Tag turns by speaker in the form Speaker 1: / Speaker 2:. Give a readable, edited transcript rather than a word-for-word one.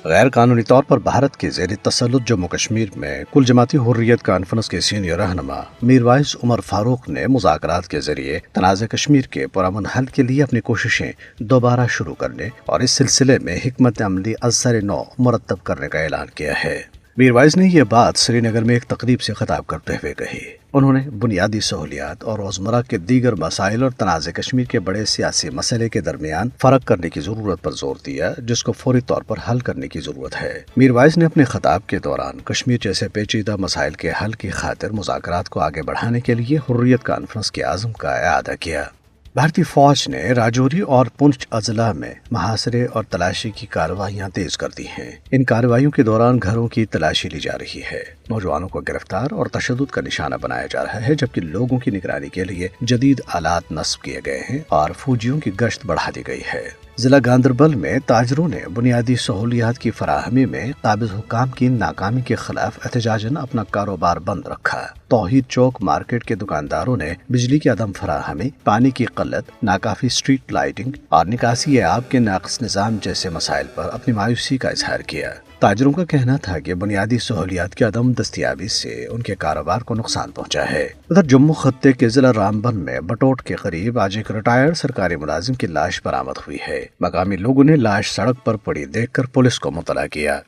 Speaker 1: غیر قانونی طور پر بھارت کے زیر تسلط جموں کشمیر میں کل جماعتی حریت کانفرنس کے سینئر رہنما میروائس عمر فاروق نے مذاکرات کے ذریعے تنازع کشمیر کے پرامن حل کے لیے اپنی کوششیں دوبارہ شروع کرنے اور اس سلسلے میں حکمت عملی از سر نو مرتب کرنے کا اعلان کیا ہے۔ میروائس نے یہ بات سری نگر میں ایک تقریب سے خطاب کرتے ہوئے کہی۔ انہوں نے بنیادی سہولیات اور روزمرہ کے دیگر مسائل اور تنازع کشمیر کے بڑے سیاسی مسئلے کے درمیان فرق کرنے کی ضرورت پر زور دیا، جس کو فوری طور پر حل کرنے کی ضرورت ہے۔ میروائس نے اپنے خطاب کے دوران کشمیر جیسے پیچیدہ مسائل کے حل کی خاطر مذاکرات کو آگے بڑھانے کے لیے حریت کانفرنس کے عزم کا اعادہ کیا۔ بھارتی فوج نے راجوری اور پونچھ اضلاع میں محاصرے اور تلاشی کی کارروائیاں تیز کر دی ہیں۔ ان کارروائیوں کے دوران گھروں کی تلاشی لی جا رہی ہے، نوجوانوں کو گرفتار اور تشدد کا نشانہ بنایا جا رہا ہے، جبکہ لوگوں کی نگرانی کے لیے جدید آلات نصب کیے گئے ہیں اور فوجیوں کی گشت بڑھا دی گئی ہے۔ ضلع گاندربل میں تاجروں نے بنیادی سہولیات کی فراہمی میں قابض حکام کی ناکامی کے خلاف احتجاجاً اپنا کاروبار بند رکھا۔ توحید چوک مارکیٹ کے دکانداروں نے بجلی کی عدم فراہمی، پانی کی قلت، ناکافی اسٹریٹ لائٹنگ اور نکاسی آب کے ناقص نظام جیسے مسائل پر اپنی مایوسی کا اظہار کیا۔ تاجروں کا کہنا تھا کہ بنیادی سہولیات کی عدم دستیابی سے ان کے کاروبار کو نقصان پہنچا ہے۔ ادھر جموں خطے کے ضلع رامبن میں بٹوٹ کے قریب آج ایک ریٹائرڈ سرکاری ملازم کی لاش برآمد ہوئی ہے۔ مقامی لوگوں نے لاش سڑک پر پڑی دیکھ کر پولیس کو مطلع کیا۔